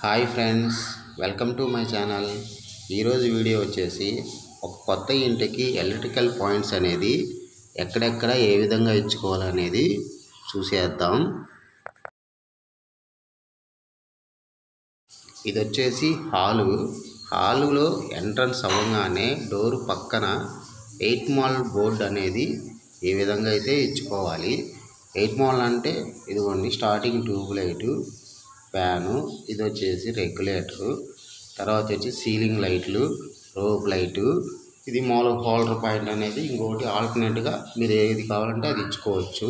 Hi friends, welcome to my channel. ఈరోజు video వచ్చేసి ఒక కొత్త ఇంటికి ఎలక్ట్రికల్ పాయింట్స్ అనేది ఎక్కడెక్కడ ఏ విధంగా ఇచ్చుకోవాలనేది చూసేద్దాం. ఇది వచ్చేసి హాలులో ఎంట్రన్స్ అవ్వగానే డోర్ పక్కన 8 మాల్ బోర్డ్ అనేది ఏ విధంగా అయితే ఇచ్చుకోవాలి. 8 మాల్ అంటే ఇదిగోండి, స్టార్టింగ్ ట్యూబ్ లైటు, ఫ్యాను, ఇది వచ్చేసి రెగ్యులేటరు, తర్వాత వచ్చి సీలింగ్ లైట్లు, రోప్ లైటు, ఇది మామూలు హోల్డర్ పాయింట్ అనేది. ఇంకొకటి ఆల్టర్నేట్గా మీరు ఏది కావాలంటే అది ఇచ్చుకోవచ్చు.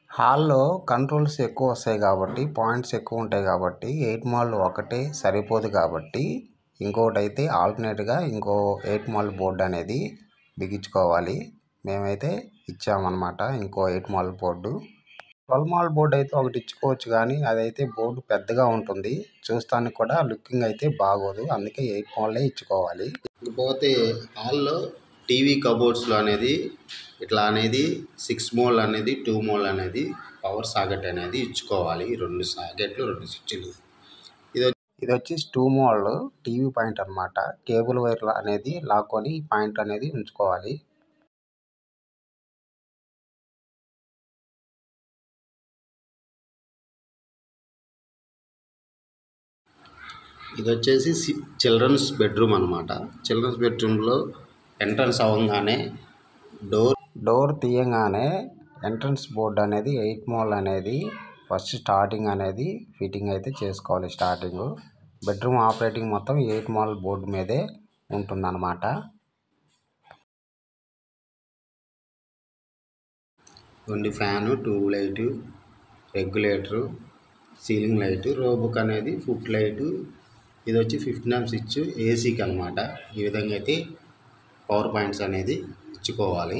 హాల్లో కంట్రోల్స్ ఎక్కువ వస్తాయి కాబట్టి, పాయింట్స్ ఎక్కువ ఉంటాయి కాబట్టి 8 మాల్ ఒకటే సరిపోదు కాబట్టి ఇంకొకటి అయితే ఆల్టర్నేట్గా ఇంకో 8 మాల్ బోర్డు అనేది బిగించుకోవాలి. మేమైతే ఇచ్చామన్నమాట ఇంకో 8 మాల్ బోర్డు. 12 మాల్ బోర్డు అయితే ఒకటి ఇచ్చుకోవచ్చు, కానీ అదైతే బోర్డు పెద్దగా ఉంటుంది, చూస్తానికి కూడా లుకింగ్ అయితే బాగోదు. అందుకే 8 మాల్లే ఇచ్చుకోవాలి. ఇకపోతే హాల్లో టీవీ కబోర్డ్స్లో అనేది ఇట్లా అనేది 6 మాల్ అనేది 2 మాల్ అనేది పవర్ సాకెట్ అనేది ఇచ్చుకోవాలి. 2 సాకెట్లు 2 స్విచ్లు. ఇది వచ్చి 2 మాల్ టీవీ పాయింట్ అన్నమాట. కేబుల్ వైర్ అనేది లాక్కొని పాయింట్ అనేది ఉంచుకోవాలి. ఇది వచ్చేసి చిల్డ్రన్స్ బెడ్రూమ్ అనమాట. చిల్డ్రన్స్ బెడ్రూమ్లో ఎంట్రన్స్ అవ్వగానే డోర్ తీయగానే ఎంట్రన్స్ బోర్డు అనేది 8 మాల్ అనేది ఫస్ట్ స్టార్టింగ్ అనేది ఫిట్టింగ్ అయితే చేసుకోవాలి. స్టార్టింగ్ బెడ్రూమ్ ఆపరేటింగ్ మొత్తం 8 మాల్ బోర్డు మీదే ఉంటుందన్నమాట. రెండు fan, tube light, regulator, ceiling light, రోబుక్ అనేది ఫుట్ లైటు, ఇది వచ్చి 15 amp స్విచ్ ఏసీకి అనమాట. ఈ విధంగా అయితే పవర్ పాయింట్స్ అనేది ఇచ్చుకోవాలి.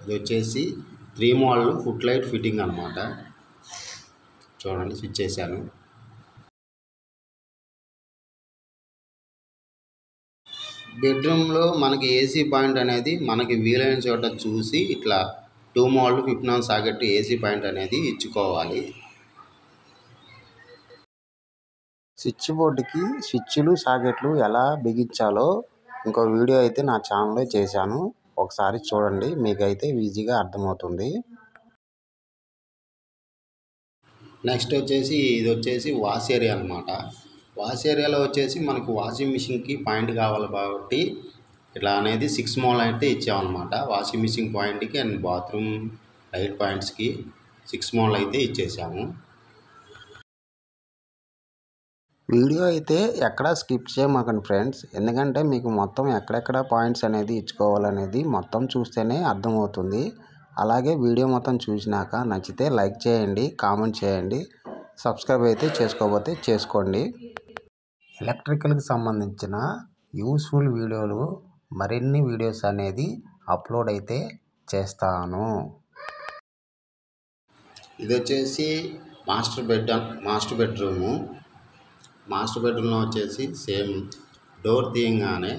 ఇది వచ్చేసి 3 మాల్ ఫుట్ లైట్ ఫిట్టింగ్ అనమాట. చూడండి, స్విచ్ చేశాను. బెడ్రూమ్లో మనకి ఏసీ పాయింట్ అనేది మనకి వీలైన చోట చూసి ఇట్లా 2 మాల్ 15 amp సాకెట్ ఏసీ పాయింట్ అనేది ఇచ్చుకోవాలి. స్విచ్ బోర్డుకి స్విచ్లు సాకెట్లు ఎలా బిగించాలో ఇంకో వీడియో అయితే నా ఛానల్లో చేశాను, ఒకసారి చూడండి, మీకైతే ఈజీగా అర్థమవుతుంది. నెక్స్ట్ వచ్చేసి ఇది వచ్చేసి వాష్ ఏరియా అనమాట. వాష్ ఏరియాలో వచ్చేసి మనకు వాషింగ్ మిషన్కి పాయింట్ కావాలి కాబట్టి ఇట్లా అనేది 6 మాల్ అయితే ఇచ్చామన్నమాట. వాషింగ్ మిషన్ పాయింట్కి అండ్ బాత్రూమ్ లైట్ పాయింట్స్కి 6 మాల్ అయితే ఇచ్చేసాము. వీడియో అయితే ఎక్కడా స్కిప్ చేయమాకండి ఫ్రెండ్స్, ఎందుకంటే మీకు మొత్తం ఎక్కడెక్కడ పాయింట్స్ అనేది ఇచ్చుకోవాలనేది మొత్తం చూస్తేనే అర్థమవుతుంది. అలాగే వీడియో మొత్తం చూసినాక నచ్చితే లైక్ చేయండి, కామెంట్ చేయండి, సబ్స్క్రైబ్ అయితే చేసుకోకపోతే చేసుకోండి. ఎలక్ట్రికల్కి సంబంధించిన యూస్ఫుల్ వీడియోలు మరిన్ని వీడియోస్ అనేది అప్లోడ్ అయితే చేస్తాను. ఇది వచ్చేసి మాస్టర్ బెడ్రూము. మాస్టర్ బెడ్రూమ్లో వచ్చేసి సేమ్ డోర్ తీయంగానే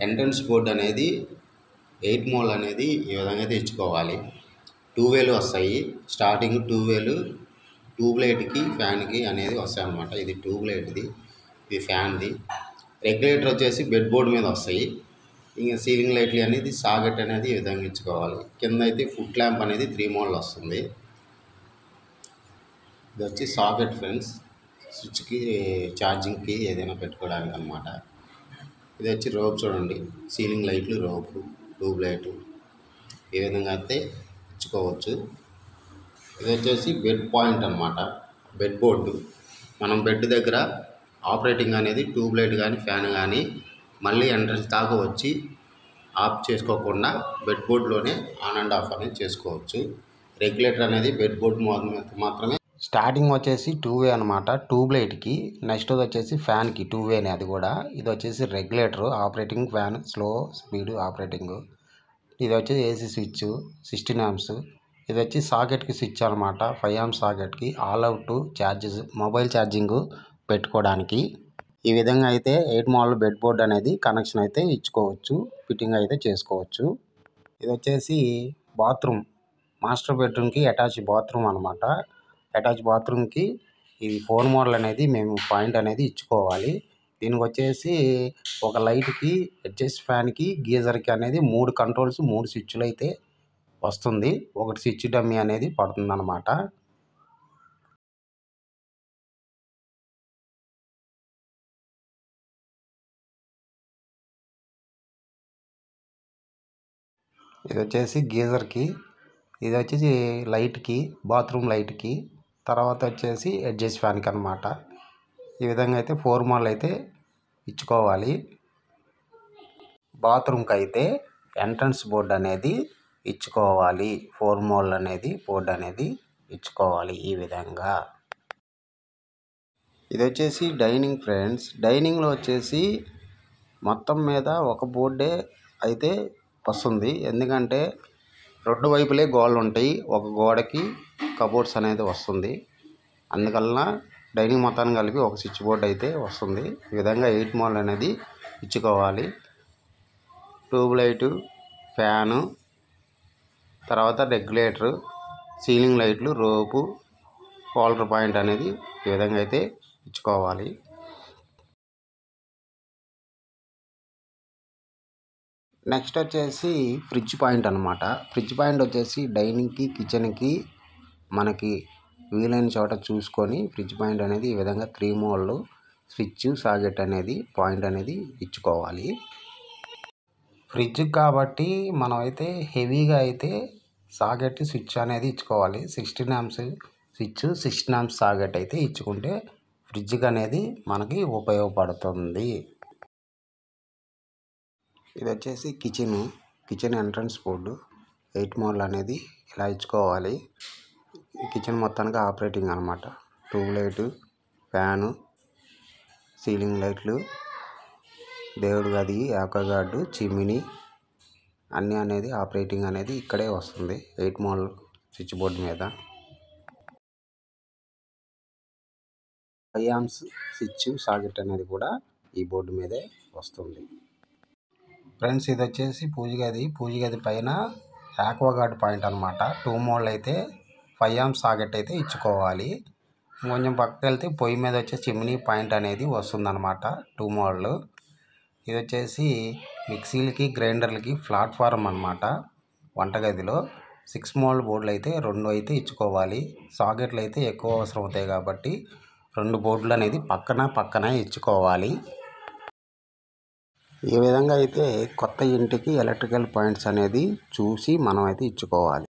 ఎంట్రన్స్ బోర్డ్ అనేది 8 మాల్ అనేది ఈ విధంగా అయితే ఇచ్చుకోవాలి. 2 వేలు వస్తాయి. స్టార్టింగ్ 2 వేలు ట్యూబ్ లైట్కి ఫ్యాన్కి అనేది వస్తాయి అన్నమాట. ఇది ట్యూబ్ లైట్ది, ఇది ఫ్యాన్ది. రెగ్యులేటర్ వచ్చేసి బెడ్ బోర్డు మీద వస్తాయి. ఇంకా సీలింగ్ లైట్లు అనేది సాకెట్ అనేది ఈ విధంగా ఇచ్చుకోవాలి. కింద అయితే ఫుట్ ల్యాంప్ అనేది 3 మాల్ వస్తుంది. ఇది వచ్చి సాకెట్ ఫ్రెండ్స్, స్విచ్కి ఛార్జింగ్కి ఏదైనా పెట్టుకోవడానికి అనమాట. ఇది వచ్చి రోప్, చూడండి, సీలింగ్ లైట్లు, రోపు, ట్యూబ్ లైటు ఈ విధంగా అయితే ఇచ్చుకోవచ్చు. ఇది వచ్చేసి బెడ్ పాయింట్ అనమాట. బెడ్ బోర్డు మనం బెడ్ దగ్గర ఆపరేటింగ్ అనేది ట్యూబ్ లైట్ కానీ ఫ్యాన్ కానీ మళ్ళీ ఎంట్రన్స్ దాకా వచ్చి ఆఫ్ చేసుకోకుండా బెడ్ బోర్డులోనే ఆన్ అండ్ ఆఫ్ అనేది చేసుకోవచ్చు. రెగ్యులేటర్ అనేది బెడ్ బోర్డు మాత్రమే. స్టార్టింగ్ వచ్చేసి 2 వే అనమాట ట్యూబ్ లైట్కి. నెక్స్ట్ వచ్చేసి ఫ్యాన్కి 2 వేనే అది కూడా. ఇది వచ్చేసి regulator operating, fan slow speed operating. ఇది వచ్చేసి ఏసీ స్విచ్ 16 amps. ఇది వచ్చి సాకెట్కి స్విచ్ అనమాట. 5 amp సాకెట్కి all out charges, mobile charging పెట్టుకోవడానికి. ఈ విధంగా అయితే 8 మాల్ బెడ్ బోర్డ్ అనేది కనెక్షన్ అయితే ఇచ్చుకోవచ్చు, ఫిట్టింగ్ అయితే చేసుకోవచ్చు. ఇది వచ్చేసి బాత్రూమ్ మాస్టర్ బెడ్రూమ్కి అటాచ్ బాత్రూమ్ అనమాట. అటాచ్ బాత్రూమ్కి ఇది 4 మోడల్ అనేది మేము పాయింట్ అనేది ఇచ్చుకోవాలి. దీనికి వచ్చేసి ఒక లైట్కి, అడ్జస్ట్ ఫ్యాన్కి, గీజర్కి అనేది 3 కంట్రోల్స్, 3 స్విచ్లు అయితే వస్తుంది. ఒకటి స్విచ్ డమ్మీ అనేది పడుతుందన్నమాట. ఇది వచ్చేసి గీజర్కి, ఇది వచ్చేసి లైట్కి, బాత్రూమ్ లైట్కి, తర్వాత వచ్చేసి అడ్జస్ట్ ఫ్యాన్కి అనమాట. ఈ విధంగా అయితే 4 మోడల్ అయితే ఇచ్చుకోవాలి. బాత్రూమ్కి అయితే ఎంట్రన్స్ బోర్డు అనేది ఇచ్చుకోవాలి. 4 మోడల్ అనేది బోర్డు అనేది ఇచ్చుకోవాలి ఈ విధంగా. ఇది వచ్చేసి డైనింగ్ ఫ్రెండ్స్. డైనింగ్లో వచ్చేసి మొత్తం మీద ఒక బోర్డే అయితే వస్తుంది. ఎందుకంటే 2 వైపులే గోడలు ఉంటాయి. ఒక గోడకి కబోర్డ్స్ అనేది వస్తుంది. అందువలన డైనింగ్ మొత్తాన్ని కలిపి ఒక స్విచ్ బోర్డు అయితే వస్తుంది. ఈ విధంగా 8 మోడల్ అనేది ఇచ్చుకోవాలి. ట్యూబ్ లైటు, ఫ్యాను, తర్వాత రెగ్యులేటరు, సీలింగ్ లైట్లు, రోపు, హోల్డర్ పాయింట్ అనేది ఈ విధంగా అయితే ఇచ్చుకోవాలి. నెక్స్ట్ వచ్చేసి ఫ్రిడ్జ్ పాయింట్ అనమాట. ఫ్రిడ్జ్ పాయింట్ వచ్చేసి డైనింగ్కి, కిచెన్కి మనకి వీలైన చోట చూసుకొని ఫ్రిడ్జ్ పాయింట్ అనేది ఈ విధంగా 3 మోడల్ స్విచ్, సాకెట్ అనేది పాయింట్ అనేది ఇచ్చుకోవాలి. ఫ్రిడ్జ్ కాబట్టి మనం అయితే హెవీగా అయితే సాకెట్, స్విచ్ అనేది ఇచ్చుకోవాలి. 16 amps స్విచ్, 16 amps సాకెట్ అయితే ఇచ్చుకుంటే ఫ్రిడ్జ్కి అనేది మనకి ఉపయోగపడుతుంది. ఇది వచ్చేసి కిచెన్ ఎంట్రన్స్ బోర్డు 8 మోడల్ అనేది ఇలా ఇచ్చుకోవాలి. కిచెన్ మొత్తానికి ఆపరేటింగ్ అనమాట. ట్యూబ్ లైటు, ఫ్యాను, సీలింగ్ లైట్లు, దేవుడి గది, యాక్వాగార్డు, చిమ్మిని అన్నీ అనేది ఆపరేటింగ్ అనేది ఇక్కడే వస్తుంది 8 మోడల్ స్విచ్ బోర్డు మీద. 5 amps స్విచ్, సాకెట్ అనేది కూడా ఈ బోర్డు మీదే వస్తుంది. ఫ్రెండ్స్ ఇది వచ్చేసి పూజ గది పైన యాక్వాగార్డ్ పాయింట్ అనమాట. 2 మోడల్ అయితే 5 amps సాకెట్ అయితే ఇచ్చుకోవాలి. కొంచెం పక్కకి వెళ్తే పొయ్యి మీద వచ్చే చిమ్నీ పాయింట్ అనేది వస్తుందన్నమాట 2 మోడల్. ఇది వచ్చేసి మిక్సీలకి, గ్రైండర్లకి ప్లాట్ఫారం అనమాట. వంటగదిలో 6 మోడల్ బోర్డులు అయితే 2 అయితే ఇచ్చుకోవాలి. సాకెట్లు అయితే ఎక్కువ అవసరం అవుతాయి కాబట్టి 2 బోర్డులు అనేది పక్కన ఇచ్చుకోవాలి. ఈ విధంగా అయితే కొత్త ఇంటికి ఎలక్ట్రికల్ పాయింట్స్ అనేది చూసి మనం అయితే ఇచ్చుకోవాలి.